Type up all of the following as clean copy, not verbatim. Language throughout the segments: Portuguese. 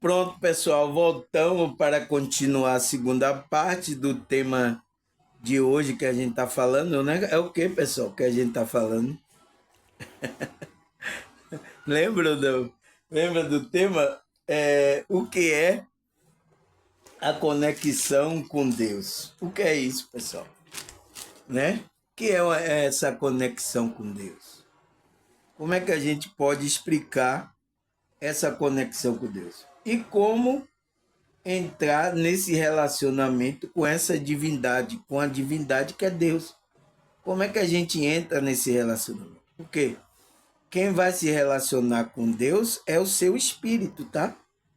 Pronto, pessoal, voltamos para continuar a segunda parte do tema de hoje que a gente está falando, né? É o que, pessoal, que a gente está falando? Lembra do, lembra do tema? O que é a conexão com Deus? O que é isso, pessoal? Né? O que é essa conexão com Deus? Como é que a gente pode explicar essa conexão com Deus? E como entrar nesse relacionamento com essa divindade, com a divindade que é Deus? Como é que a gente entra nesse relacionamento? Porque quem vai se relacionar com Deus é o seu espírito, tá?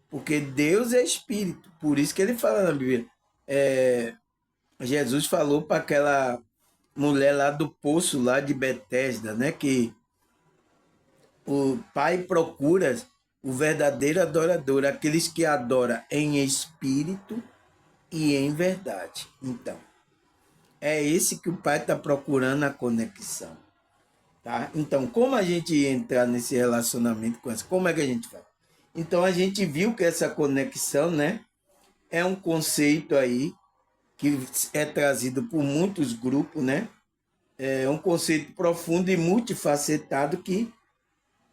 Porque Deus é espírito. Por isso que ele fala na Bíblia. Jesus falou para aquela mulher lá do poço lá de Betesda, né? Que o Pai procura o verdadeiro adorador, aqueles que adoram em espírito e em verdade. Então, é esse que o Pai está procurando a conexão. Tá? Então, como a gente entra nesse relacionamento com essa? Como é que a gente faz? Então, a gente viu que essa conexão, né, é um conceito aí que é trazido por muitos grupos, né? É um conceito profundo e multifacetado que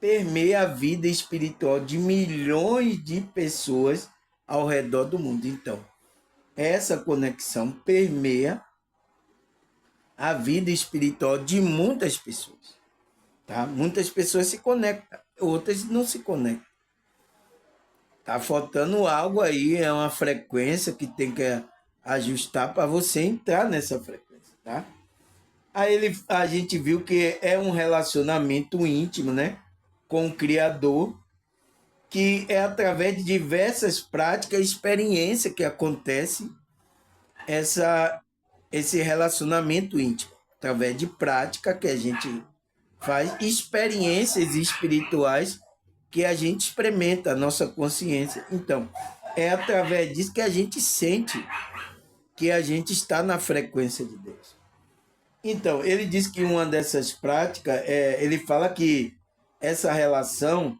permeia a vida espiritual de milhões de pessoas ao redor do mundo. Então, essa conexão permeia a vida espiritual de muitas pessoas. Tá? Muitas pessoas se conectam, outras não se conectam. Tá faltando algo aí, é uma frequência que tem que ajustar para você entrar nessa frequência, tá? A gente viu que é um relacionamento íntimo, né, com o Criador, que é através de diversas práticas e experiências que acontece essa, esse relacionamento íntimo, através de prática que a gente faz, experiências espirituais que a gente experimenta, a nossa consciência. Então, é através disso que a gente sente que a gente está na frequência de Deus. Então, ele diz que uma dessas práticas, ele fala que essa relação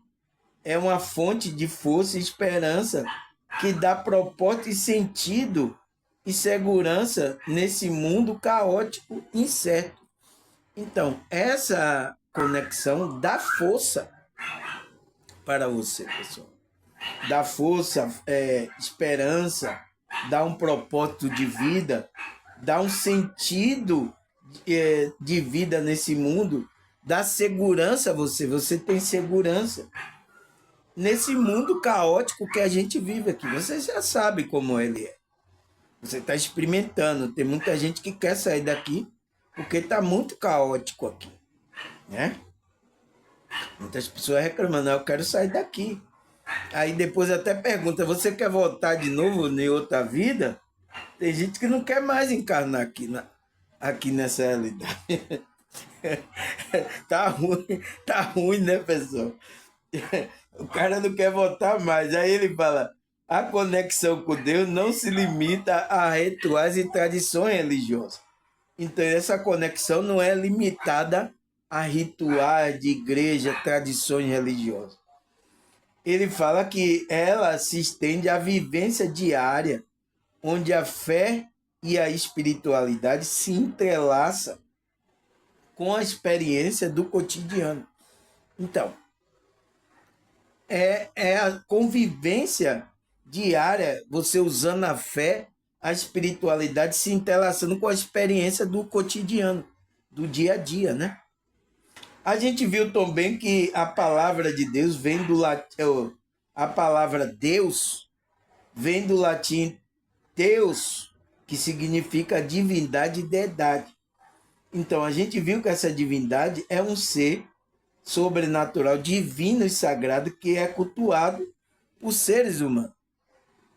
é uma fonte de força e esperança que dá propósito e sentido e segurança nesse mundo caótico e incerto. Então, essa conexão dá força para você, pessoal. Dá força, esperança, dá um propósito de vida, dá um sentido de vida nesse mundo, dá segurança a você. Você tem segurança nesse mundo caótico que a gente vive aqui. Você já sabe como ele é. Você está experimentando. Tem muita gente que quer sair daqui porque está muito caótico aqui, né? Muitas pessoas reclamando, eu quero sair daqui. Aí depois até pergunta, você quer voltar de novo em outra vida? Tem gente que não quer mais encarnar aqui nessa realidade. Tá ruim, né, pessoal? O cara não quer voltar mais. Aí ele fala, a conexão com Deus não se limita a rituais e tradições religiosas. Então, essa conexão não é limitada a rituais de igreja, tradições religiosas. Ele fala que ela se estende à vivência diária, onde a fé e a espiritualidade se entrelaçam com a experiência do cotidiano. Então, é a convivência diária, você usando a fé, a espiritualidade se entrelaçando com a experiência do cotidiano, do dia a dia, né? A gente viu também que a palavra de Deus vem do latim, a palavra Deus vem do latim Deus, que significa divindade e deidade. Então a gente viu que essa divindade é um ser sobrenatural, divino e sagrado que é cultuado por seres humanos.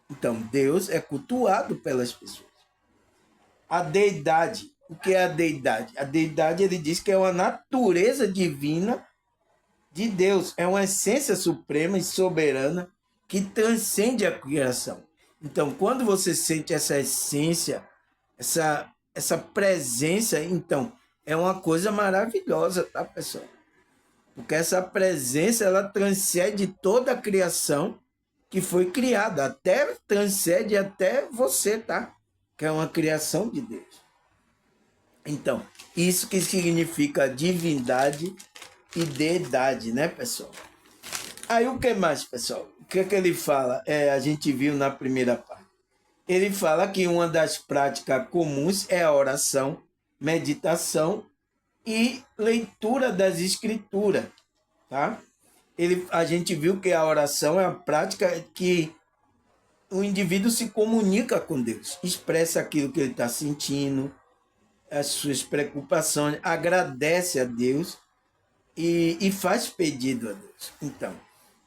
Então Deus é cultuado pelas pessoas. A deidade, o que é a deidade? A deidade, ele diz que é uma natureza divina de Deus, é uma essência suprema e soberana que transcende a criação. Então, quando você sente essa essência, essa presença, então, é uma coisa maravilhosa, tá, pessoal? Porque essa presença, ela transcende toda a criação que foi criada, até transcende até você, tá? Que é uma criação de Deus. Então, isso que significa divindade e deidade, né, pessoal? Aí o que mais, pessoal? O que é que ele fala? A gente viu na primeira parte. Ele fala que uma das práticas comuns é a oração, meditação e leitura das escrituras, tá? A gente viu que a oração é a prática que o indivíduo se comunica com Deus, expressa aquilo que ele está sentindo, as suas preocupações, agradece a Deus e faz pedido a Deus. Então,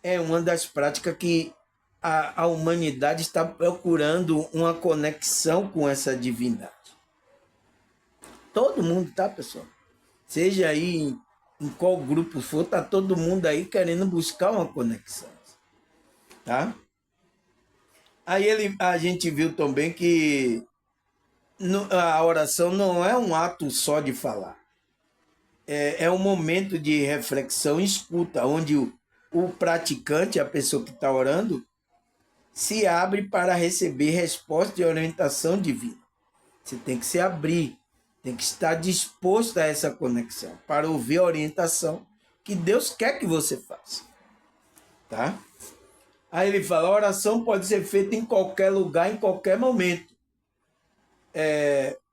é uma das práticas que a humanidade está procurando uma conexão com essa divindade. Todo mundo, tá, pessoal? Seja aí em qual grupo for, tá todo mundo aí querendo buscar uma conexão, tá? Aí a gente viu também que a oração não é um ato só de falar. É um momento de reflexão e escuta, onde o praticante, a pessoa que está orando, se abre para receber resposta e orientação divina. Você tem que se abrir, tem que estar disposto a essa conexão, para ouvir a orientação que Deus quer que você faça. Tá? Aí ele fala, a oração pode ser feita em qualquer lugar, em qualquer momento.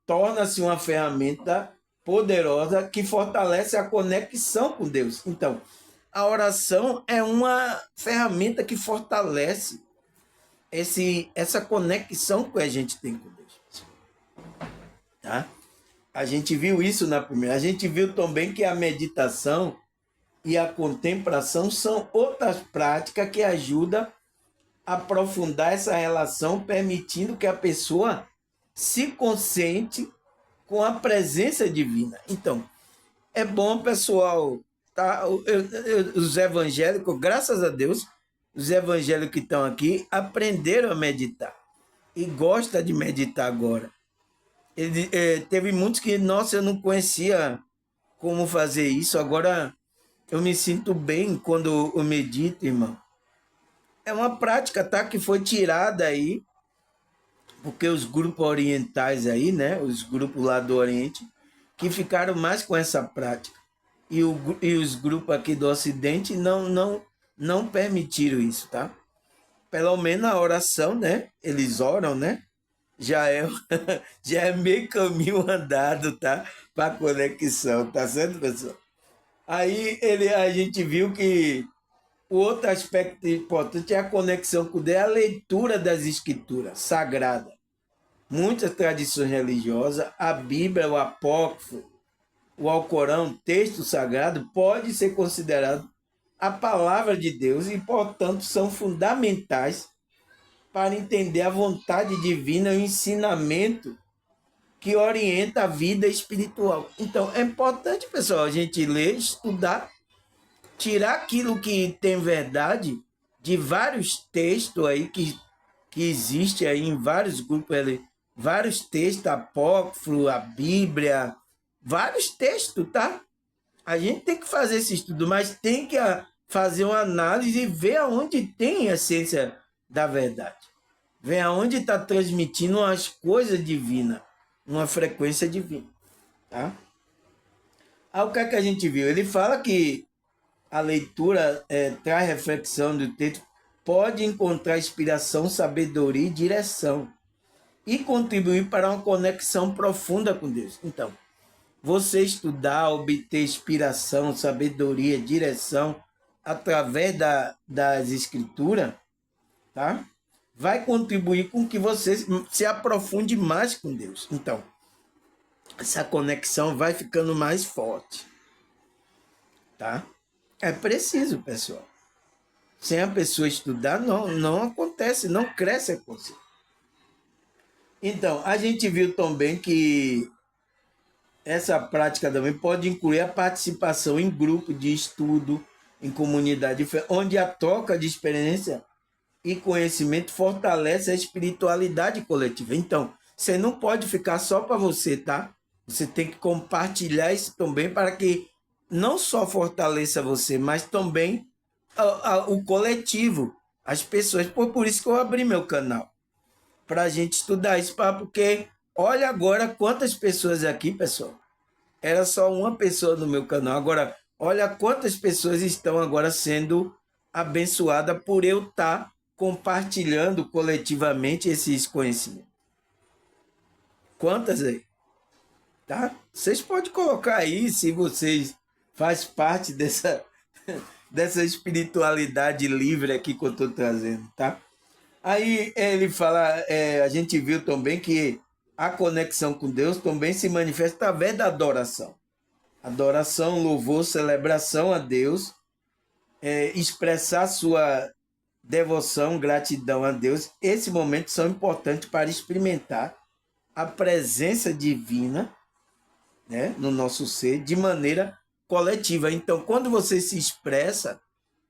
Torna-se uma ferramenta poderosa que fortalece a conexão com Deus. Então, a oração é uma ferramenta que fortalece essa conexão que a gente tem com Deus. Tá? A gente viu isso na primeira. A gente viu também que a meditação e a contemplação são outras práticas que ajudam a aprofundar essa relação, permitindo que a pessoa se concentre com a presença divina. Então, é bom, pessoal, tá? Os evangélicos, graças a Deus, os evangélicos que estão aqui aprenderam a meditar e gostam de meditar agora. Teve muitos que, nossa, eu não conhecia como fazer isso, agora eu me sinto bem quando eu medito, irmão. É uma prática, tá? Que foi tirada aí, porque os grupos orientais aí, né? Os grupos lá do Oriente, que ficaram mais com essa prática. E os grupos aqui do Ocidente não permitiram isso, tá? Pelo menos a oração, né? Eles oram, né? Já é meio caminho andado, tá? Para conexão, tá certo, pessoal? Aí a gente viu que o outro aspecto importante é a conexão com Deus, é a leitura das escrituras sagradas. Muitas tradições religiosas, a Bíblia, o Apócrifo, o Alcorão, texto sagrado, pode ser considerado a palavra de Deus e, portanto, são fundamentais para entender a vontade divina e o ensinamento que orienta a vida espiritual. Então, é importante, pessoal, a gente ler, estudar, tirar aquilo que tem verdade de vários textos aí que existe aí em vários grupos, vários textos, apócrifos, a Bíblia, vários textos, tá? A gente tem que fazer esse estudo, mas tem que fazer uma análise e ver aonde tem a essência da verdade. Ver aonde está transmitindo as coisas divinas, uma frequência divina, tá? Aí o que é que a gente viu? Ele fala que a leitura traz reflexão do texto, pode encontrar inspiração, sabedoria e direção e contribuir para uma conexão profunda com Deus. Então, você estudar, obter inspiração, sabedoria, direção através das escrituras, tá? Vai contribuir com que você se aprofunde mais com Deus. Então, essa conexão vai ficando mais forte, tá? É preciso, pessoal. Sem a pessoa estudar, não acontece, não cresce a consciência. Então, a gente viu também que essa prática também pode incluir a participação em grupo de estudo, em comunidade, onde a troca de experiência e conhecimento fortalece a espiritualidade coletiva. Então, você não pode ficar só para você, tá? Você tem que compartilhar isso também para que não só fortaleça você, mas também o coletivo, as pessoas. Por isso que eu abri meu canal, para a gente estudar isso, porque olha agora quantas pessoas aqui, pessoal. Era só uma pessoa no meu canal. Agora, olha quantas pessoas estão agora sendo abençoadas por eu estar compartilhando coletivamente esses conhecimentos. Quantas aí? Tá? Vocês podem colocar aí se vocês fazem parte dessa espiritualidade livre aqui que eu estou trazendo, tá? Aí ele fala, a gente viu também que a conexão com Deus também se manifesta através da adoração. Adoração, louvor, celebração a Deus, expressar sua devoção, gratidão a Deus. Esses momentos são importantes para experimentar a presença divina, né, no nosso ser de maneira coletiva. Então, quando você se expressa,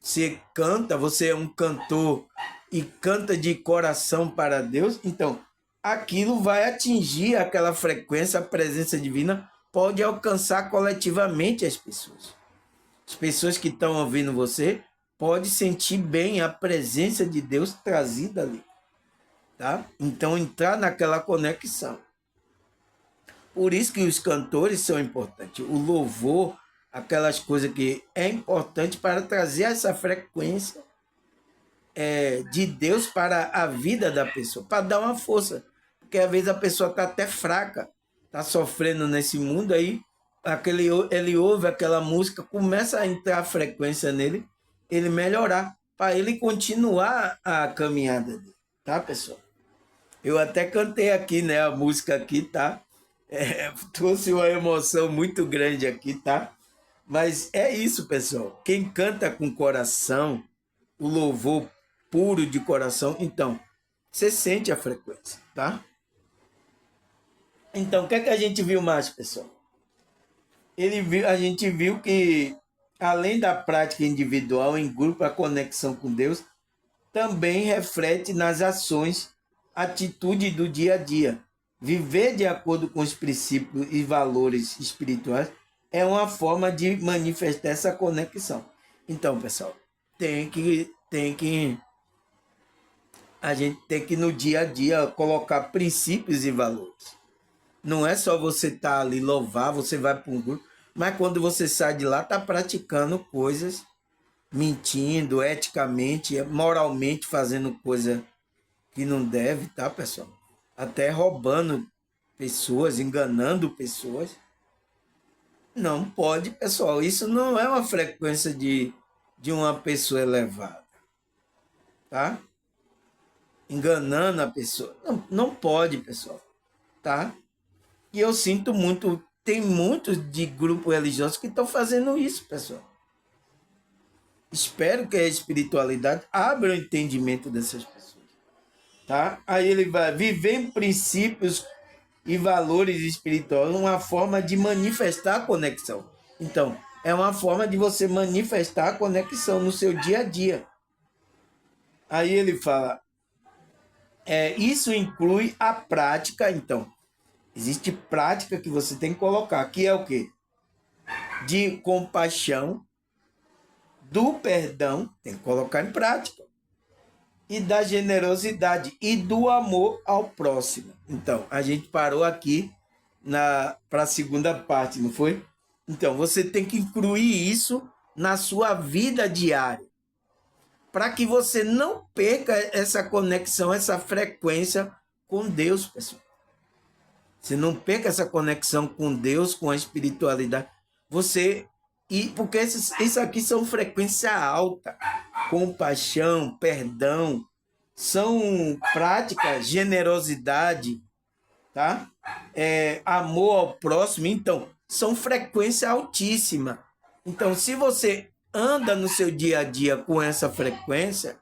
você canta, você é um cantor e canta de coração para Deus, então aquilo vai atingir aquela frequência, a presença divina pode alcançar coletivamente as pessoas. As pessoas que estão ouvindo você podem sentir bem a presença de Deus trazida ali, tá? Então, entrar naquela conexão. Por isso que os cantores são importantes. O louvor, aquelas coisas que é importante para trazer essa frequência de Deus para a vida da pessoa, para dar uma força. Porque às vezes a pessoa está até fraca, está sofrendo nesse mundo, aí ele ouve aquela música, começa a entrar a frequência nele, ele melhorar, para ele continuar a caminhada dele, tá, pessoal? Eu até cantei aqui, né, a música aqui, tá? Trouxe uma emoção muito grande aqui, tá? Mas é isso, pessoal. Quem canta com coração, o louvor puro de coração, então, você sente a frequência, tá? Então, o que é que a gente viu mais, pessoal? A gente viu que, além da prática individual em grupo, a conexão com Deus também reflete nas ações, atitude do dia a dia. Viver de acordo com os princípios e valores espirituais é uma forma de manifestar essa conexão. Então, pessoal, a gente tem que no dia a dia colocar princípios e valores. Não é só você estar ali louvar, você vai para um grupo, mas quando você sai de lá, está praticando coisas, mentindo, eticamente, moralmente fazendo coisa que não deve, tá, pessoal? Até roubando pessoas, enganando pessoas. Não pode, pessoal. Isso não é uma frequência de uma pessoa elevada, tá? Enganando a pessoa. Não pode, pessoal, tá? E eu sinto muito, tem muitos de grupos religiosos que estão fazendo isso, pessoal. Espero que a espiritualidade abra o entendimento dessas pessoas, tá? Aí ele vai viver em princípios e valores espirituais, uma forma de manifestar a conexão. Então, é uma forma de você manifestar a conexão no seu dia a dia. Aí ele fala, isso inclui a prática, então. Existe prática que você tem que colocar, que é o quê? De compaixão, do perdão, tem que colocar em prática, e da generosidade e do amor ao próximo. Então, a gente parou aqui para a segunda parte, não foi? Então, você tem que incluir isso na sua vida diária, para que você não perca essa conexão, essa frequência com Deus, pessoal. Você não perca essa conexão com Deus, com a espiritualidade. Porque isso aqui são frequência alta. Compaixão, perdão, são práticas, generosidade, tá? Amor ao próximo. Então, são frequência altíssima. Então, se você anda no seu dia a dia com essa frequência,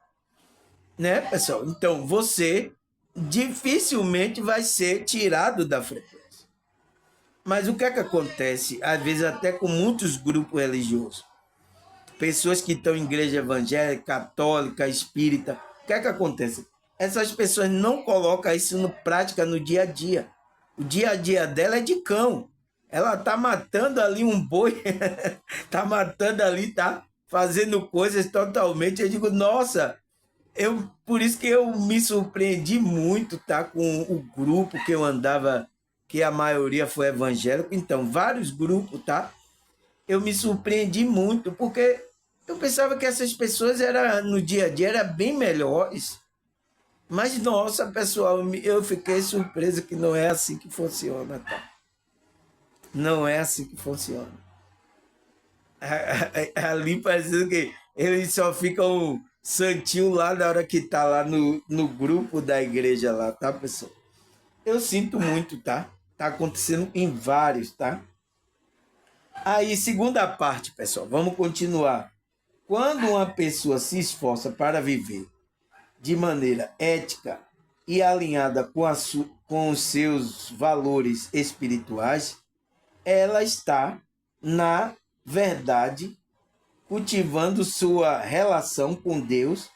né, pessoal? Então, você dificilmente vai ser tirado da frequência. Mas o que é que acontece? Às vezes até com muitos grupos religiosos, pessoas que estão em igreja evangélica, católica, espírita, o que é que acontece? Essas pessoas não colocam isso na prática no dia a dia. O dia a dia dela é de cão. Ela está matando ali um boi, está matando ali, tá fazendo coisas totalmente. Eu digo, nossa, Por isso que eu me surpreendi muito, tá? Com o grupo que eu andava, que a maioria foi evangélico. Então, vários grupos, tá? Eu me surpreendi muito, porque eu pensava que essas pessoas no dia a dia eram bem melhores. Mas, nossa, pessoal, eu fiquei surpreso que não é assim que funciona, tá? Não é assim que funciona. Ali parece que eles só ficam santinho lá na hora que tá lá no grupo da igreja lá, tá, pessoal? Eu sinto muito, tá? Tá acontecendo em vários, tá? Aí, segunda parte, pessoal, vamos continuar. Quando uma pessoa se esforça para viver de maneira ética e alinhada com os seus valores espirituais, ela está, na verdade, cultivando sua relação com Deus.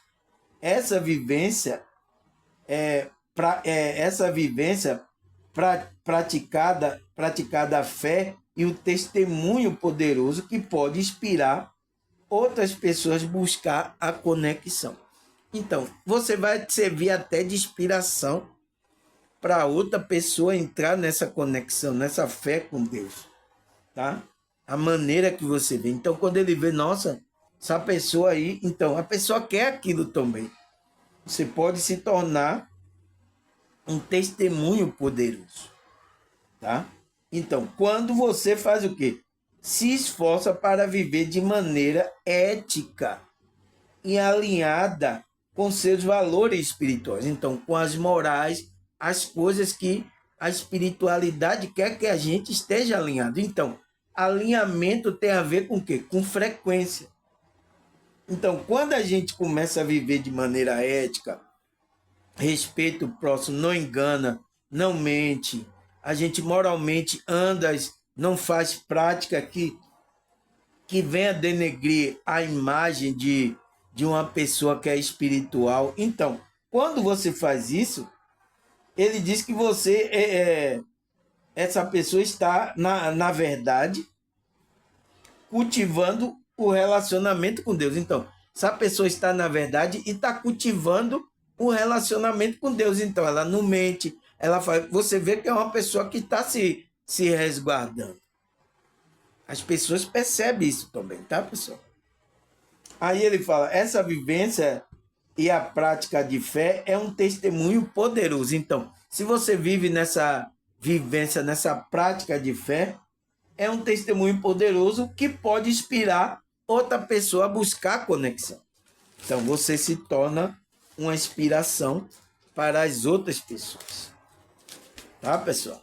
Essa vivência essa vivência praticada a fé e o testemunho poderoso que pode inspirar outras pessoas a buscar a conexão. Então, você vai servir até de inspiração para outra pessoa entrar nessa conexão, nessa fé com Deus, tá? A maneira que você vê. Então, quando ele vê, nossa, essa pessoa aí, então, a pessoa quer aquilo também. Você pode se tornar um testemunho poderoso, tá? Então, quando você faz o quê? Se esforça para viver de maneira ética e alinhada com seus valores espirituais. Então, com as morais, as coisas que a espiritualidade quer que a gente esteja alinhado. Então, alinhamento tem a ver com o quê? Com frequência. Então, quando a gente começa a viver de maneira ética, respeita o próximo, não engana, não mente, a gente moralmente anda, não faz prática que venha denegrir a imagem de uma pessoa que é espiritual. Então, quando você faz isso, ele diz que essa pessoa está, na verdade, cultivando o relacionamento com Deus. Então, essa pessoa está, na verdade, e está cultivando o relacionamento com Deus. Então, ela não mente, ela faz. Você vê que é uma pessoa que está se resguardando. As pessoas percebem isso também, tá, pessoal? Aí ele fala, essa vivência e a prática de fé é um testemunho poderoso. Então, se você vive nessa vivência, nessa prática de fé, é um testemunho poderoso que pode inspirar outra pessoa a buscar conexão. Então, você se torna uma inspiração para as outras pessoas. Tá, pessoal?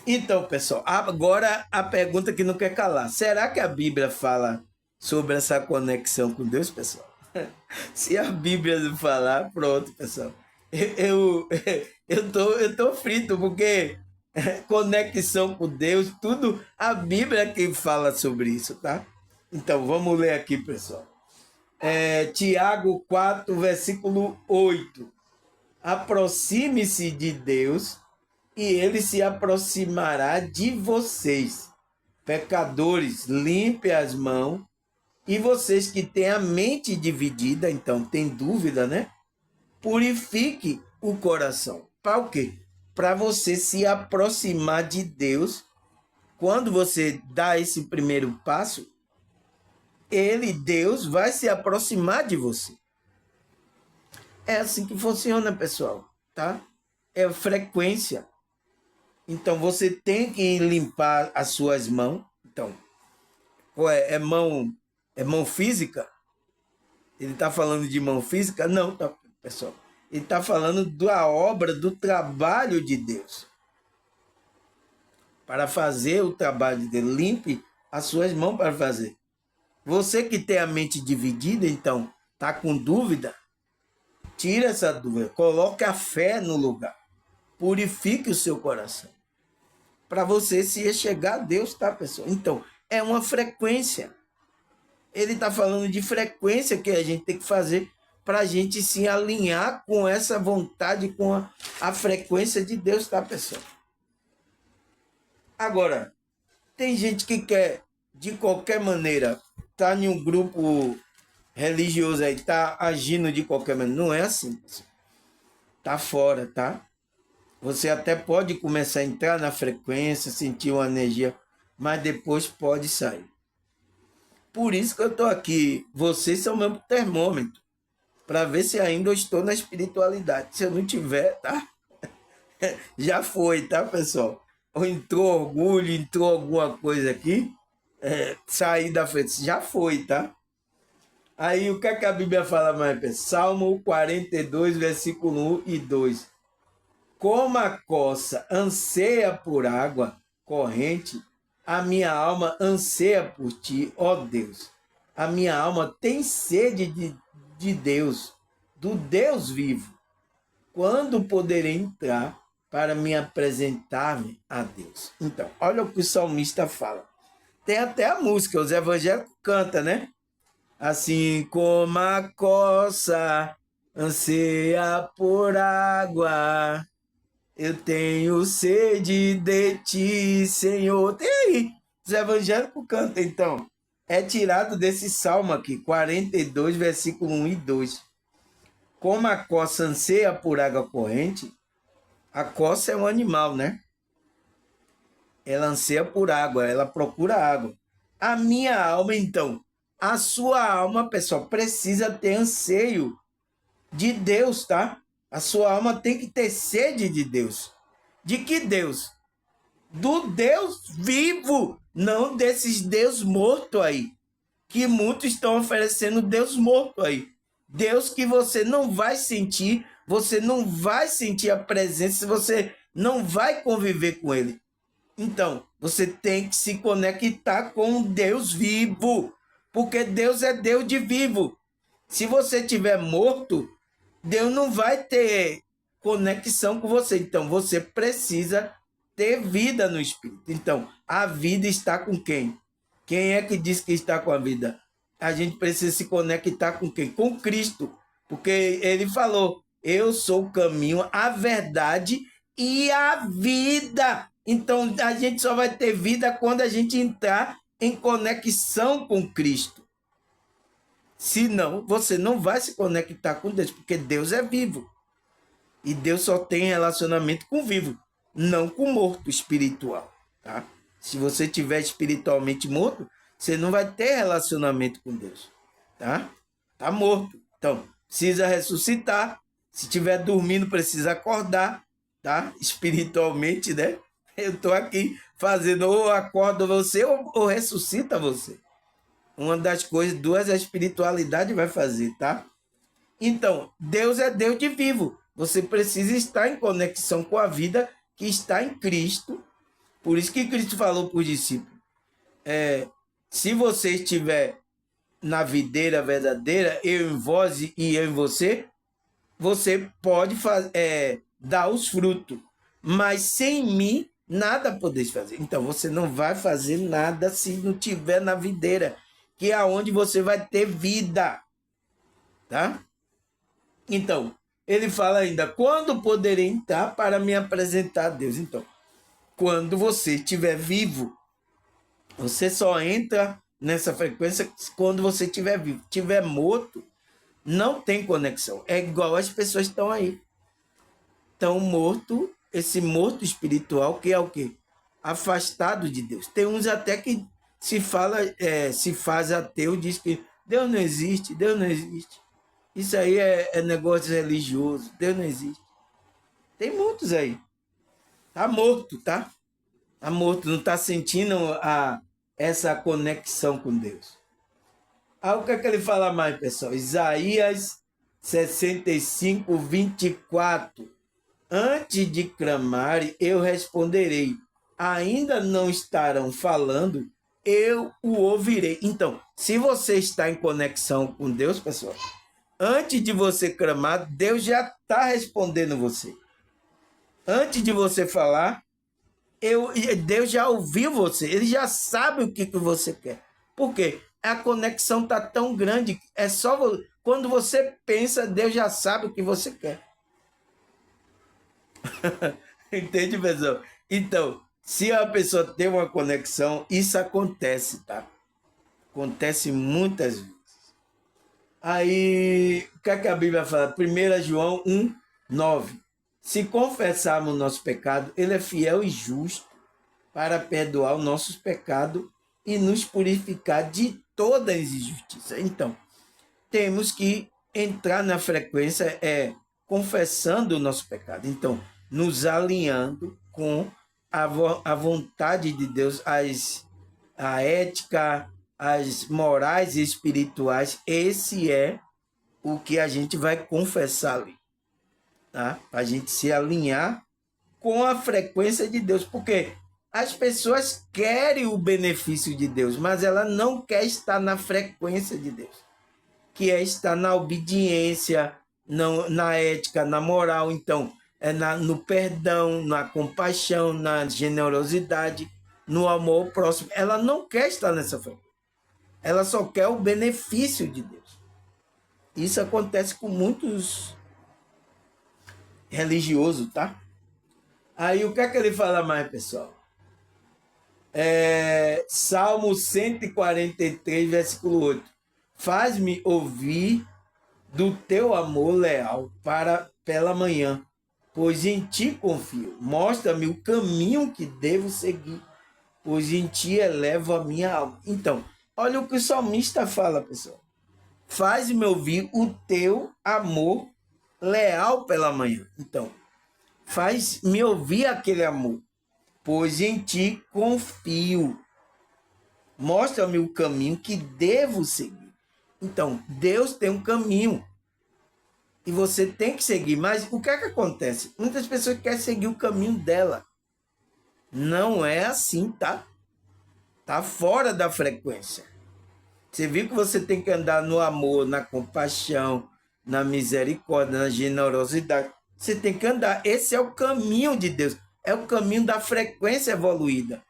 Então, pessoal, agora a pergunta que não quer calar. Será que a Bíblia fala sobre essa conexão com Deus, pessoal? Se a Bíblia não falar, pronto, pessoal. Eu tô frito, porque conexão com Deus, tudo, a Bíblia é quem fala sobre isso, tá? Então, vamos ler aqui, pessoal. Tiago 4, versículo 8. Aproxime-se de Deus e ele se aproximará de vocês. Pecadores, limpe as mãos. E vocês que têm a mente dividida, então tem dúvida, né? Purifique o coração. Para o quê? Para você se aproximar de Deus. Quando você dá esse primeiro passo, Deus, vai se aproximar de você. É assim que funciona, pessoal, tá? É frequência. Então, você tem que limpar as suas mãos. Então, é mão física? Ele está falando de mão física? Não, tá, pessoal. Ele está falando da obra, do trabalho de Deus. Para fazer o trabalho de Deus, limpe as suas mãos para fazer. Você que tem a mente dividida, então, está com dúvida? Tira essa dúvida, coloque a fé no lugar. Purifique o seu coração. Para você se chegar a Deus, tá, pessoal? Então, é uma frequência. Ele está falando de frequência que a gente tem que fazer para a gente se alinhar com essa vontade, com a frequência de Deus, tá, pessoal? Agora, tem gente que quer, de qualquer maneira, estar em um grupo religioso aí tá agindo de qualquer maneira. Não é assim, pessoal. Tá fora, tá? Você até pode começar a entrar na frequência, sentir uma energia, mas depois pode sair. Por isso que eu estou aqui. Vocês são meu termômetro, para ver se ainda eu estou na espiritualidade. Se eu não tiver, tá? Já foi, tá, pessoal? Ou entrou orgulho, entrou alguma coisa aqui, sair da frente. Já foi, tá? Aí o que, é que a Bíblia fala mais, pessoal? Salmo 42, versículo 1 e 2. Como a coça anseia por água corrente, a minha alma anseia por ti, ó Deus. A minha alma tem sede de Deus, do Deus vivo. Quando poderei entrar para me apresentar-me a Deus? Então, olha o que o salmista fala. Tem até a música, os evangélicos cantam, né? Assim como a coça anseia por água, eu tenho sede de ti, Senhor. Tem aí, os evangélicos cantam, então. É tirado desse salmo aqui, 42, versículo 1 e 2. Como a coça anseia por água corrente, a coça é um animal, né? Ela anseia por água, ela procura água. A minha alma, então, a sua alma, pessoal, precisa ter anseio de Deus, tá? A sua alma tem que ter sede de Deus. De que Deus? Do Deus vivo, não desses Deus morto aí, que muitos estão oferecendo Deus morto aí. Deus que você não vai sentir, você não vai sentir a presença, você não vai conviver com ele. Então, você tem que se conectar com o Deus vivo, porque Deus é Deus de vivo. Se você estiver morto, Deus não vai ter conexão com você. Então, você precisa ter vida no Espírito. Então, a vida está com quem? Quem é que diz que está com a vida? A gente precisa se conectar com quem? Com Cristo. Porque ele falou, eu sou o caminho, a verdade e a vida. Então, a gente só vai ter vida quando a gente entrar em conexão com Cristo. Senão, você não vai se conectar com Deus, porque Deus é vivo. E Deus só tem relacionamento com vivo, não com morto espiritual, tá? Se você tiver espiritualmente morto, você não vai ter relacionamento com Deus, tá? Tá morto. Então, precisa ressuscitar. Se estiver dormindo, precisa acordar, tá? Espiritualmente, né? Eu tô aqui fazendo ou acorda você ou ressuscita você. Uma das coisas, duas a espiritualidade vai fazer, tá? Então, Deus é Deus de vivo. Você precisa estar em conexão com a vida que está em Cristo. Por isso que Cristo falou para os discípulos: se você estiver na videira verdadeira, eu em vós e eu em você, você pode dar os frutos. Mas sem mim, nada podeis fazer. Então, você não vai fazer nada se não estiver na videira, que é onde você vai ter vida. Tá? Então, ele fala ainda, quando poderei entrar para me apresentar a Deus? Então, quando você estiver vivo, você só entra nessa frequência quando você estiver vivo. Estiver morto, não tem conexão. É igual as pessoas estão aí. Estão morto, esse morto espiritual, que é o quê? Afastado de Deus. Tem uns até que se faz ateu, diz que Deus não existe, Deus não existe. Isso aí é negócio religioso. Deus não existe. Tem muitos aí. Tá morto, tá? Tá morto, não tá sentindo essa conexão com Deus. Aí o que é que ele fala mais, pessoal? Isaías 65, 24. Antes de clamarem, eu responderei. Ainda não estarão falando, eu o ouvirei. Então, se você está em conexão com Deus, pessoal, antes de você clamar, Deus já está respondendo você. Antes de você falar, Deus já ouviu você. Ele já sabe o que você quer. Por quê? A conexão está tão grande. É só quando você pensa, Deus já sabe o que você quer. Entende, pessoal? Então, se a pessoa tem uma conexão, isso acontece, tá? Acontece muitas vezes. Aí, o que é que a Bíblia fala? 1 João 1:9. Se confessarmos o nosso pecado, ele é fiel e justo para perdoar os nossos pecados e nos purificar de toda injustiça. Então, temos que entrar na frequência confessando o nosso pecado. Então, nos alinhando com a vontade de Deus, a ética, as morais e espirituais. Esse é o que a gente vai confessar ali, tá? Para a gente se alinhar com a frequência de Deus, porque as pessoas querem o benefício de Deus, mas ela não quer estar na frequência de Deus, que é estar na obediência, na ética, na moral. Então, no perdão, na compaixão, na generosidade, no amor ao próximo. Ela não quer estar nessa frequência. Ela só quer o benefício de Deus. Isso acontece com muitos religiosos, tá? Aí o que é que ele fala mais, pessoal? Salmo 143, versículo 8. Faz-me ouvir do teu amor leal pela manhã, pois em ti confio. Mostra-me o caminho que devo seguir, pois em ti elevo a minha alma. Então, olha o que o salmista fala, pessoal. Faz-me ouvir o teu amor leal pela manhã. Então, faz-me ouvir aquele amor, pois em ti confio. Mostra-me o caminho que devo seguir. Então, Deus tem um caminho e você tem que seguir. Mas o que é que acontece? Muitas pessoas querem seguir o caminho dela. Não é assim, tá? Tá fora da frequência. Você viu que você tem que andar no amor, na compaixão, na misericórdia, na generosidade. Você tem que andar. Esse é o caminho de Deus. É o caminho da frequência evoluída.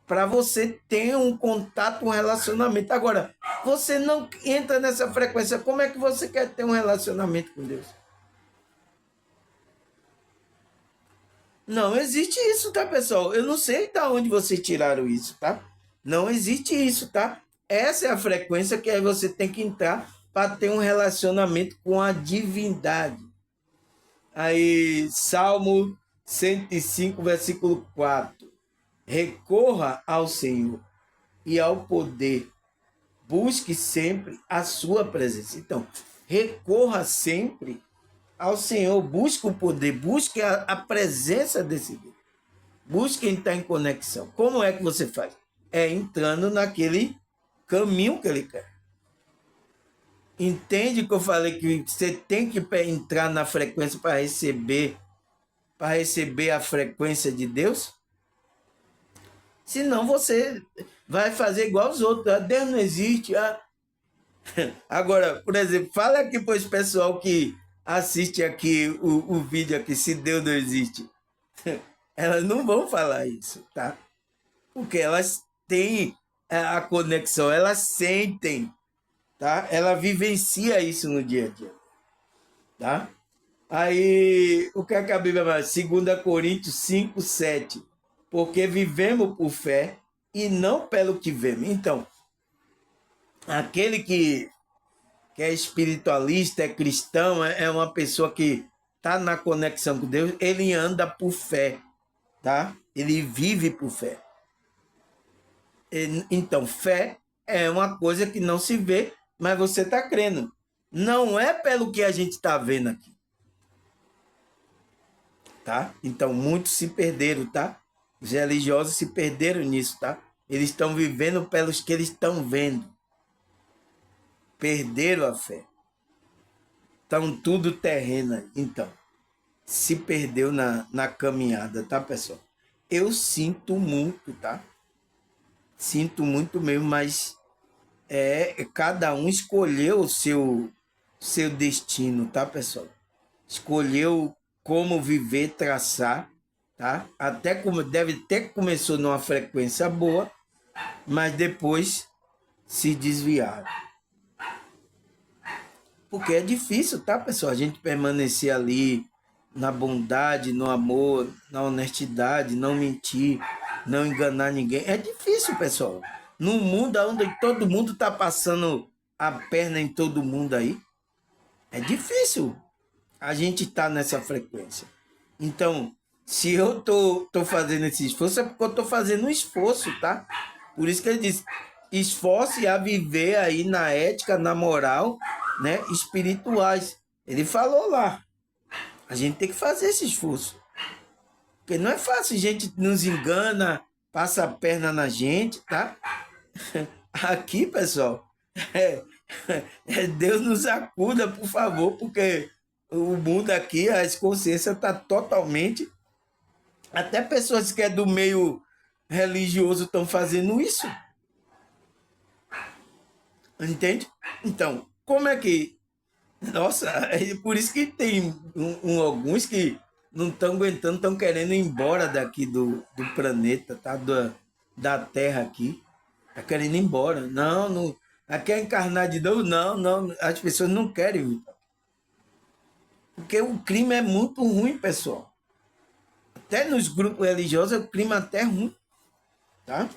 Para você ter um contato, um relacionamento. Agora, você não entra nessa frequência. Como é que você quer ter um relacionamento com Deus? Não existe isso, tá, pessoal? Eu não sei de onde vocês tiraram isso, tá? Não existe isso, tá? Essa é a frequência que aí você tem que entrar para ter um relacionamento com a divindade. Aí, Salmo 105, versículo 4. Recorra ao Senhor e ao poder. Busque sempre a sua presença. Então, recorra sempre ao Senhor. Busque o poder. Busque a presença desse Deus. Busque estar em conexão. Como é que você faz? É entrando naquele caminho que ele quer. Entende que eu falei que você tem que entrar na frequência para receber a frequência de Deus? Senão você vai fazer igual os outros. Deus não existe. Agora, por exemplo, fala aqui para esse pessoal que assiste aqui o vídeo aqui, se Deus não existe. Elas não vão falar isso, tá? Porque elas têm a conexão, elas sentem, tá? Ela vivencia isso no dia a dia, tá? Aí, o que é que a Bíblia fala? 2 Coríntios 5:7. Porque vivemos por fé e não pelo que vemos. Então, aquele que é espiritualista, é cristão, é uma pessoa que está na conexão com Deus, ele anda por fé, tá? Ele vive por fé. Então, fé é uma coisa que não se vê, mas você está crendo. Não é pelo que a gente está vendo aqui. Tá? Então, muitos se perderam, tá? Os religiosos se perderam nisso, tá? Eles estão vivendo pelos que eles estão vendo. Perderam a fé. Estão tudo terreno. Então, se perdeu na caminhada, tá, pessoal? Eu sinto muito, tá? Sinto muito mesmo, mas cada um escolheu o seu destino, tá, pessoal? Escolheu como viver, traçar, tá? Até como deve ter começou numa frequência boa, mas depois se desviaram. Porque é difícil, tá, pessoal? A gente permanecer ali na bondade, no amor, na honestidade, não mentir, não enganar ninguém. É difícil, pessoal. Num mundo onde todo mundo está passando a perna em todo mundo aí. É difícil a gente estar nessa frequência. Então, se eu tô fazendo esse esforço, é porque eu tô fazendo um esforço, tá? Por isso que ele diz, esforce a viver aí na ética, na moral, né, espirituais. Ele falou lá, a gente tem que fazer esse esforço. Porque não é fácil, a gente nos engana, passa a perna na gente, tá? Aqui, pessoal, é, Deus nos acuda, por favor, porque o mundo aqui, as consciências tá totalmente... Até pessoas que é do meio religioso estão fazendo isso. Entende? Então, como é que... Nossa, é por isso que tem alguns que não estão aguentando, estão querendo ir embora daqui do planeta, tá? Da Terra aqui. Tá querendo ir embora. Não, não. Aqui é encarnar de novo? Não, não. As pessoas não querem ir. Porque o crime é muito ruim, pessoal. Até nos grupos religiosos, o crime até ruim. Tá?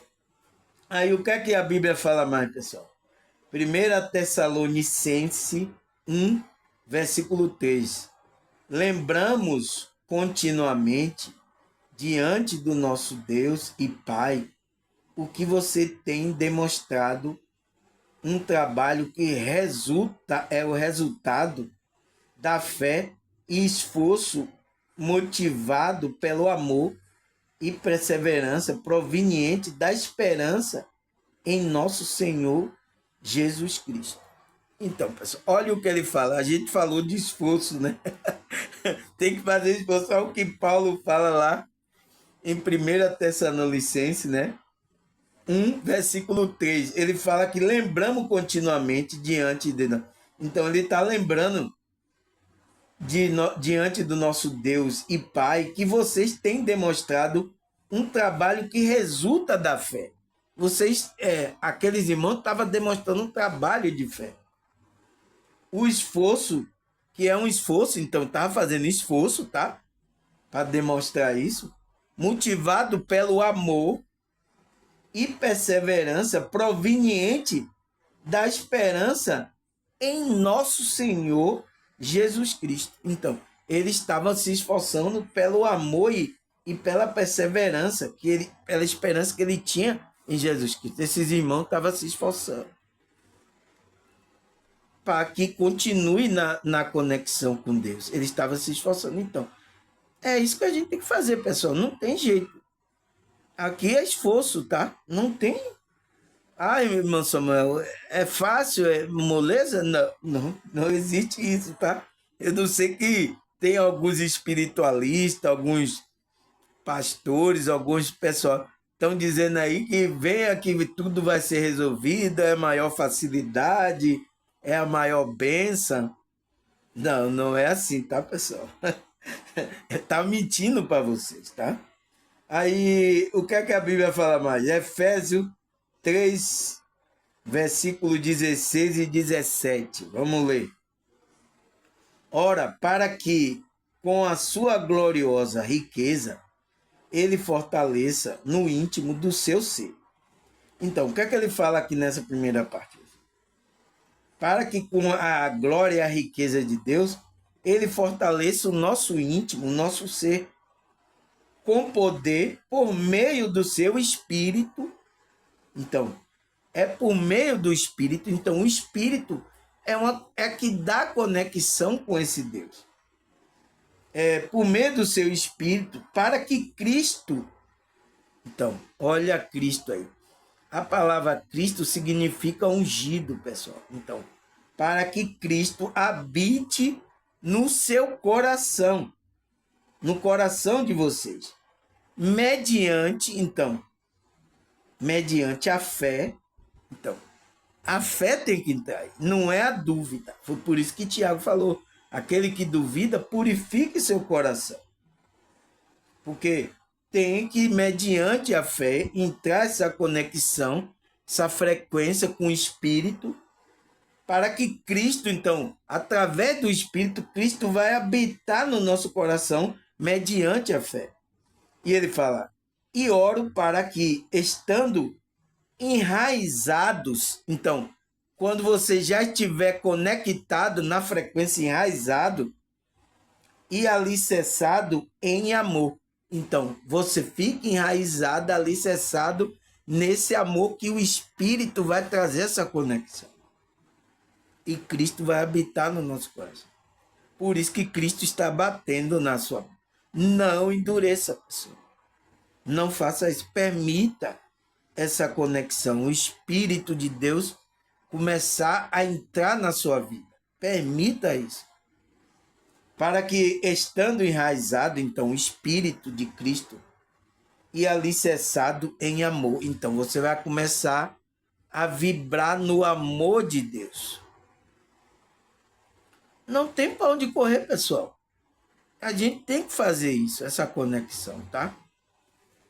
Aí o que é que a Bíblia fala mais, pessoal? 1 Tessalonicenses 1, versículo 3. Lembramos continuamente diante do nosso Deus e Pai o que você tem demonstrado, um trabalho que é o resultado da fé e esforço motivado pelo amor e perseverança proveniente da esperança em nosso Senhor Jesus Cristo. Então, pessoal, olha o que ele fala. A gente falou de esforço, né? Tem que fazer esforço. Olha o que Paulo fala lá em 1 Tessalonicenses, né? 1, versículo 3. Ele fala que lembramos continuamente diante de nós. Então, ele está lembrando diante do nosso Deus e Pai que vocês têm demonstrado um trabalho que resulta da fé. Vocês, aqueles irmãos, estavam demonstrando um trabalho de fé. O esforço, que é um esforço, então estava fazendo esforço, tá? Para demonstrar isso, motivado pelo amor e perseverança proveniente da esperança em nosso Senhor Jesus Cristo. Então, eles estavam se esforçando pelo amor e pela perseverança, pela esperança que ele tinha em Jesus Cristo. Esses irmãos estavam se esforçando para que continue na conexão com Deus. Eles estavam se esforçando. Então, é isso que a gente tem que fazer, pessoal. Não tem jeito. Aqui é esforço, tá? Não tem. Ai, irmão Samuel, é fácil, é moleza? Não existe isso, tá? Eu não sei que tem alguns espiritualistas, alguns pastores, alguns pessoal estão dizendo aí que venha que tudo vai ser resolvido, é maior facilidade, é a maior bênção. Não, não é assim, tá, pessoal? Tá mentindo para vocês, tá? Aí, o que é que a Bíblia fala mais? Efésios 3, versículo 16 e 17. Vamos ler. Ora, para que, com a sua gloriosa riqueza, ele fortaleça no íntimo do seu ser. Então, o que é que ele fala aqui nessa primeira parte? Para que, com a glória e a riqueza de Deus, ele fortaleça o nosso íntimo, o nosso ser, com poder, por meio do seu Espírito. Então, é por meio do Espírito. Então, o Espírito é que dá conexão com esse Deus. É por meio do seu Espírito, para que Cristo... Então, olha Cristo aí. A palavra Cristo significa ungido, pessoal. Então, para que Cristo habite no seu coração, no coração de vocês. Mediante a fé. Então, a fé tem que entrar aí, não é a dúvida. Foi por isso que Tiago falou, aquele que duvida, purifique seu coração. Porque tem que, mediante a fé, entrar essa conexão, essa frequência com o Espírito, para que Cristo, então, através do Espírito, Cristo vai habitar no nosso coração mediante a fé. E ele fala, e oro para que, estando enraizados, então, quando você já estiver conectado na frequência enraizado e alicerçado em amor. Então, você fica enraizado, alicerçado nesse amor que o Espírito vai trazer essa conexão. E Cristo vai habitar no nosso coração. Por isso que Cristo está batendo na sua vida. Não endureça, pessoal. Não faça isso. Permita essa conexão. O Espírito de Deus começar a entrar na sua vida. Permita isso. Para que, estando enraizado, então, o Espírito de Cristo e alicerçado em amor. Então, você vai começar a vibrar no amor de Deus. Não tem para onde correr, pessoal. A gente tem que fazer isso, essa conexão, tá?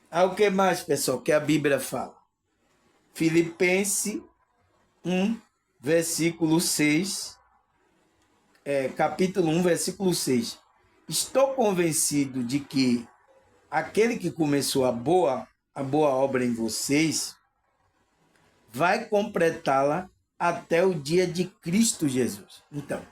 Aí o que mais, pessoal, que a Bíblia fala? Filipenses 1, versículo 6. Capítulo 1, versículo 6. Estou convencido de que aquele que começou a boa obra em vocês vai completá-la até o dia de Cristo Jesus. Então,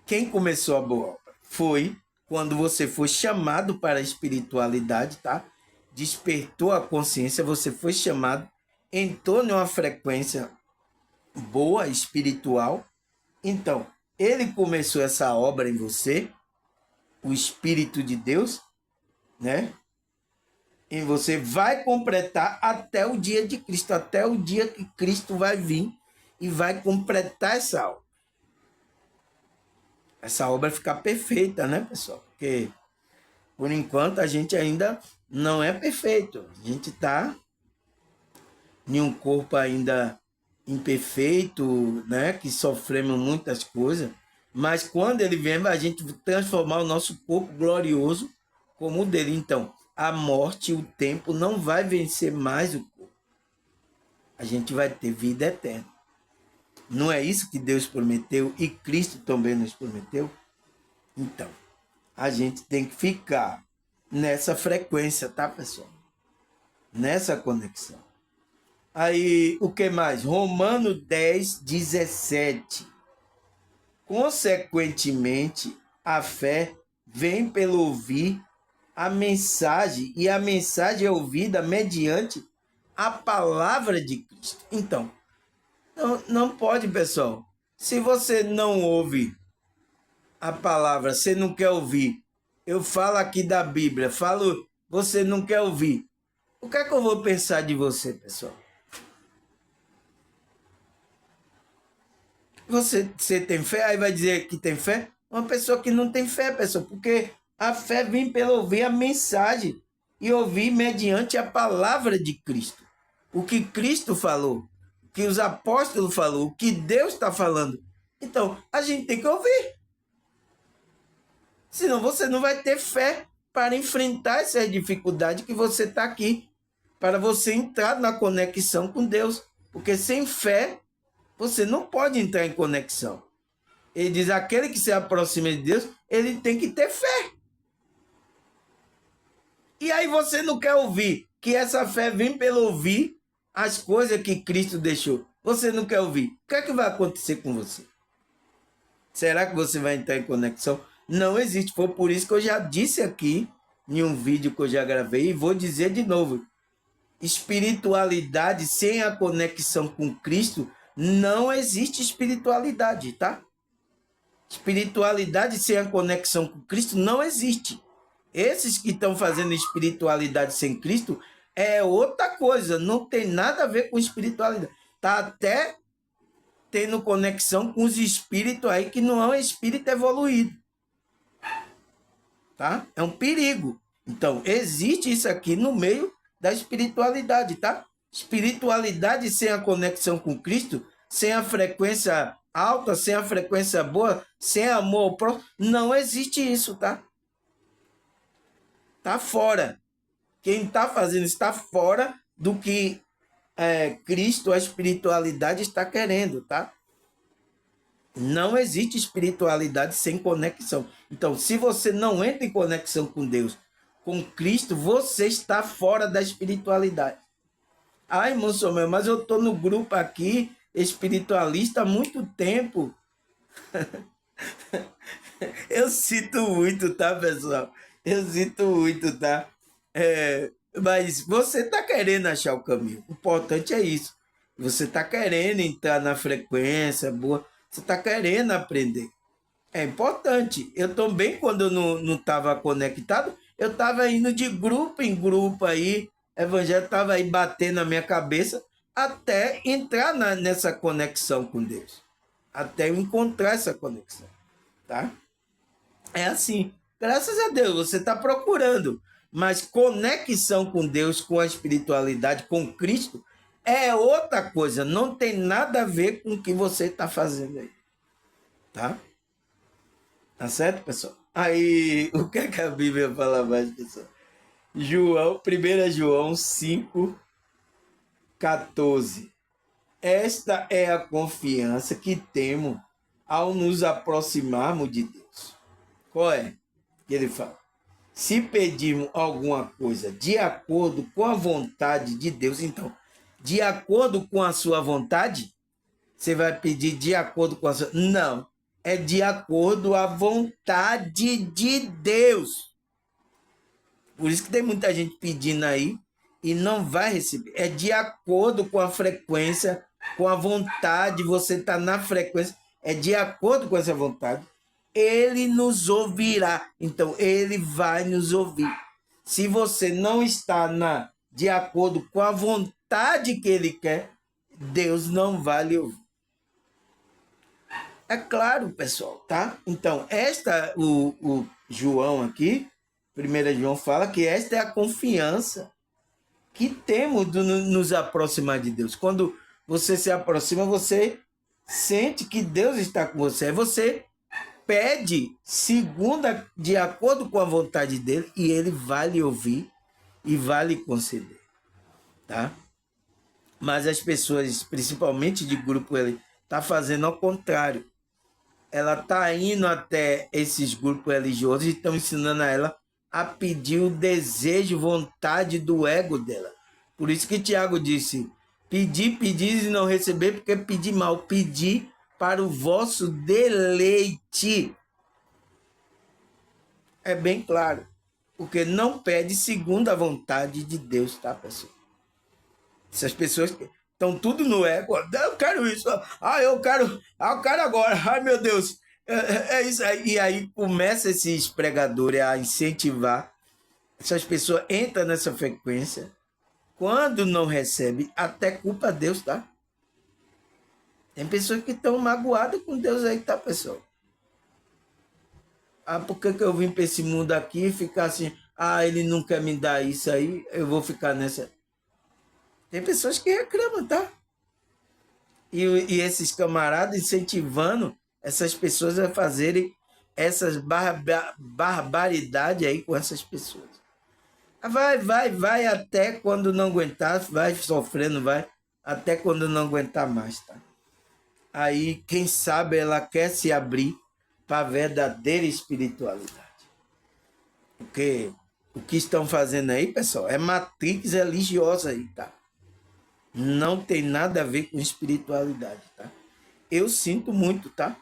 quem começou a boa obra? Foi quando você foi chamado para a espiritualidade, tá? Despertou a consciência, você foi chamado, entrou numa frequência boa, espiritual. Então, ele começou essa obra em você, o Espírito de Deus, né? E você vai completar até o dia de Cristo, até o dia que Cristo vai vir e vai completar essa obra. Essa obra ficar perfeita, né, pessoal? Porque, por enquanto, a gente ainda não é perfeito. A gente está em um corpo ainda imperfeito, né, que sofremos muitas coisas, mas quando ele vem, a gente transformar o nosso corpo glorioso como o dele. Então, a morte e o tempo não vai vencer mais o corpo. A gente vai ter vida eterna. Não é isso que Deus prometeu e Cristo também nos prometeu? Então, a gente tem que ficar nessa frequência, tá, pessoal? Nessa conexão. Aí, o que mais? Romanos 10, 17. Consequentemente, a fé vem pelo ouvir a mensagem, e a mensagem é ouvida mediante a palavra de Cristo. Então, não pode, pessoal. Se você não ouve a palavra, você não quer ouvir. Eu falo aqui da Bíblia, falo, você não quer ouvir. O que é que eu vou pensar de você, pessoal? Você tem fé? Aí vai dizer que tem fé? Uma pessoa que não tem fé, pessoal, porque a fé vem pelo ouvir a mensagem e ouvir mediante a palavra de Cristo. O que Cristo falou, o que os apóstolos falaram, o que Deus está falando. Então, a gente tem que ouvir. Senão você não vai ter fé para enfrentar essas dificuldades que você está aqui, para você entrar na conexão com Deus. Porque sem fé, você não pode entrar em conexão. Ele diz, aquele que se aproxima de Deus, ele tem que ter fé. E aí você não quer ouvir que essa fé vem pelo ouvir as coisas que Cristo deixou. Você não quer ouvir. O que é que vai acontecer com você? Será que você vai entrar em conexão? Não existe. Foi por isso que eu já disse aqui, em um vídeo que eu já gravei, e vou dizer de novo. Espiritualidade sem a conexão com Cristo, não existe espiritualidade, tá? Espiritualidade sem a conexão com Cristo não existe. Esses que estão fazendo espiritualidade sem Cristo é outra coisa, não tem nada a ver com espiritualidade. Tá até tendo conexão com os espíritos aí que não é um espírito evoluído. Tá? É um perigo. Então, existe isso aqui no meio da espiritualidade, tá? Espiritualidade sem a conexão com Cristo, sem a frequência alta, sem a frequência boa, sem amor ao próximo, não existe isso, tá? Tá fora. Quem está fazendo isso está fora do que Cristo, a espiritualidade, está querendo, tá? Não existe espiritualidade sem conexão. Então, se você não entra em conexão com Deus, com Cristo, você está fora da espiritualidade. Ai, irmão Samuel, mas eu estou no grupo aqui espiritualista há muito tempo. Eu sinto muito, tá, pessoal? Eu sinto muito, tá? Mas você tá querendo achar o caminho. O importante é isso. Você tá querendo entrar na frequência boa. Você tá querendo aprender. É importante. Eu também, quando eu não estava conectado, eu estava indo de grupo em grupo aí. O evangelho estava aí batendo na minha cabeça até entrar nessa conexão com Deus. Até eu encontrar essa conexão, tá? É assim. Graças a Deus, você está procurando. Mas conexão com Deus, com a espiritualidade, com Cristo, é outra coisa. Não tem nada a ver com o que você está fazendo aí. Tá? Tá certo, pessoal? Aí, o que é que a Bíblia fala mais, pessoal? João, 1 João 5,14. Esta é a confiança que temos ao nos aproximarmos de Deus. Qual é? Que ele fala. Se pedirmos alguma coisa de acordo com a vontade de Deus, então, de acordo com a sua vontade, você vai pedir de acordo com a sua... Não, é de acordo com a vontade de Deus. Por isso que tem muita gente pedindo aí e não vai receber. É de acordo com a frequência, com a vontade, você está na frequência, é de acordo com essa vontade. Ele nos ouvirá. Então, ele vai nos ouvir. Se você não está de acordo com a vontade que ele quer, Deus não vai lhe ouvir. É claro, pessoal, tá? Então, o João aqui, 1 João fala que esta é a confiança que temos de nos aproximar de Deus. Quando você se aproxima, você sente que Deus está com você. Você pede de acordo com a vontade dele, e ele vai lhe ouvir e vai lhe conceder, tá? Mas as pessoas, principalmente de grupo, ele tá fazendo ao contrário. Ela tá indo até esses grupos religiosos e estão ensinando a ela a pedir o desejo, vontade do ego dela. Por isso que Tiago disse: pedir e não receber, porque pedir mal, pedir para o vosso deleite. É bem claro, porque não pede segundo a vontade de Deus, tá, pessoal? Essas pessoas estão tudo no ego. Eu quero isso. Eu quero agora. Ai, meu Deus. É isso aí. E aí começa esses pregadores a incentivar. Essas pessoas entram nessa frequência. Quando não recebe, até culpa Deus, tá? Tem pessoas que estão magoadas com Deus aí, tá, pessoal? Por que eu vim para esse mundo aqui e ficar assim? Ele não quer me dar isso aí, eu vou ficar nessa. Tem pessoas que reclamam, tá? E esses camaradas incentivando essas pessoas a fazerem essas barbaridades aí com essas pessoas. Vai até quando não aguentar, vai sofrendo, vai até quando não aguentar mais, tá? Aí, quem sabe ela quer se abrir para a verdadeira espiritualidade. Porque o que estão fazendo aí, pessoal, é matrix religiosa aí, tá? Não tem nada a ver com espiritualidade, tá? Eu sinto muito, tá?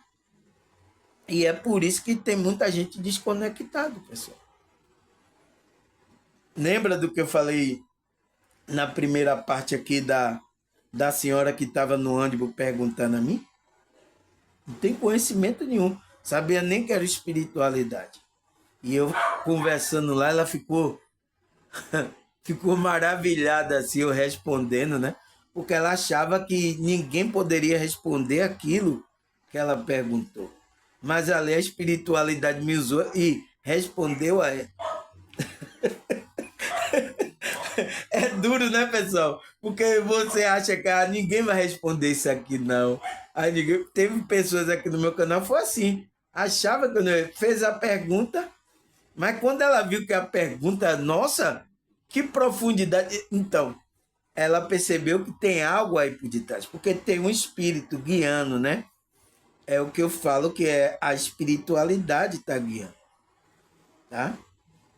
E é por isso que tem muita gente desconectada, pessoal. Lembra do que eu falei na primeira parte aqui da senhora que estava no ônibus perguntando a mim? Não tem conhecimento nenhum. Sabia nem que era espiritualidade. E eu conversando lá, ela ficou maravilhada assim, eu respondendo, né? Porque ela achava que ninguém poderia responder aquilo que ela perguntou. Mas ali a espiritualidade me usou e respondeu a ela. É duro, né, pessoal? Porque você acha que ninguém vai responder isso aqui, não. Aí teve pessoas aqui no meu canal, foi assim. Achava que eu fez a pergunta, mas quando ela viu que a pergunta, nossa, que profundidade. Então, ela percebeu que tem algo aí por detrás, porque tem um espírito guiando, né? É o que eu falo que é a espiritualidade está guiando, tá?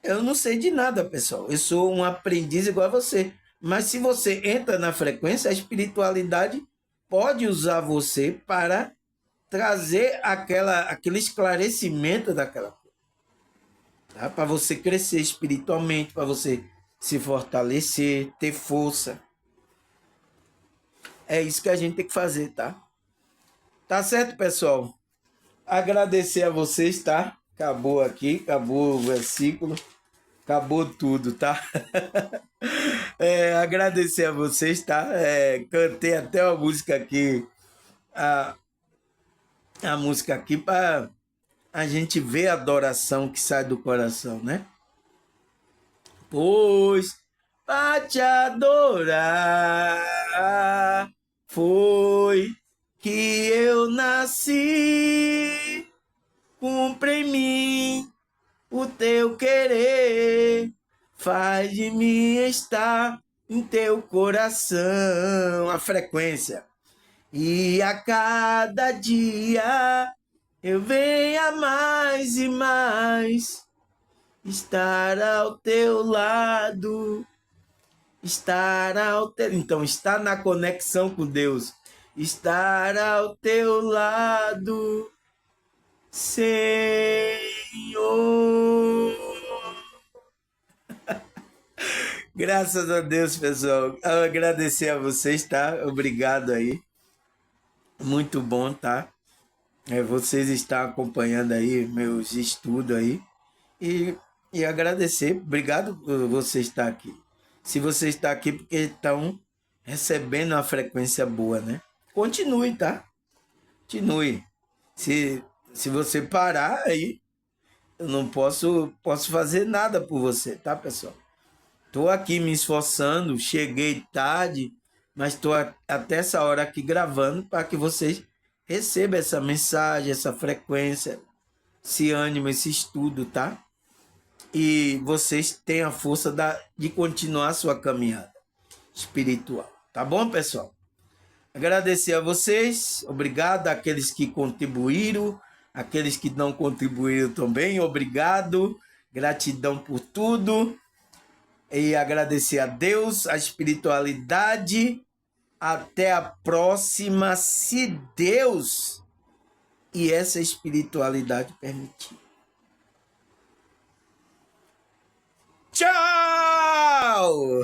Eu não sei de nada, pessoal. Eu sou um aprendiz igual a você. Mas se você entra na frequência, a espiritualidade pode usar você para trazer aquele esclarecimento daquela coisa, tá? Para você crescer espiritualmente, para você se fortalecer, ter força. É isso que a gente tem que fazer, tá? Tá certo, pessoal? Agradecer a vocês, tá? Acabou aqui, acabou o versículo, acabou tudo, tá? Agradecer a vocês, tá? Cantei até uma música aqui, a, a música aqui para a gente ver a adoração que sai do coração, né? Pois para te adorar foi que eu nasci, cumpre em mim o teu querer, faz de mim estar em teu coração. A frequência. E a cada dia eu venho mais e mais estar ao teu lado, estar ao teu... Então, estar na conexão com Deus, estar ao teu lado, Senhor. Graças a Deus, pessoal. Eu agradecer a vocês, tá? Obrigado aí. Muito bom, tá? Vocês estão acompanhando aí meus estudos aí. E, e agradecer. Obrigado por você estar aqui. Se você está aqui porque estão recebendo uma frequência boa, né? Continue, tá? Continue. Se, se você parar aí, eu não posso fazer nada por você, tá, pessoal? Estou aqui me esforçando, cheguei tarde, mas estou até essa hora aqui gravando para que vocês recebam essa mensagem, essa frequência, esse ânimo, esse estudo, tá? E vocês tenham a força de continuar a sua caminhada espiritual. Tá bom, pessoal? Agradecer a vocês, obrigado àqueles que contribuíram, aqueles que não contribuíram também, obrigado, gratidão por tudo. E agradecer a Deus, a espiritualidade. Até a próxima, se Deus e essa espiritualidade permitir. Tchau!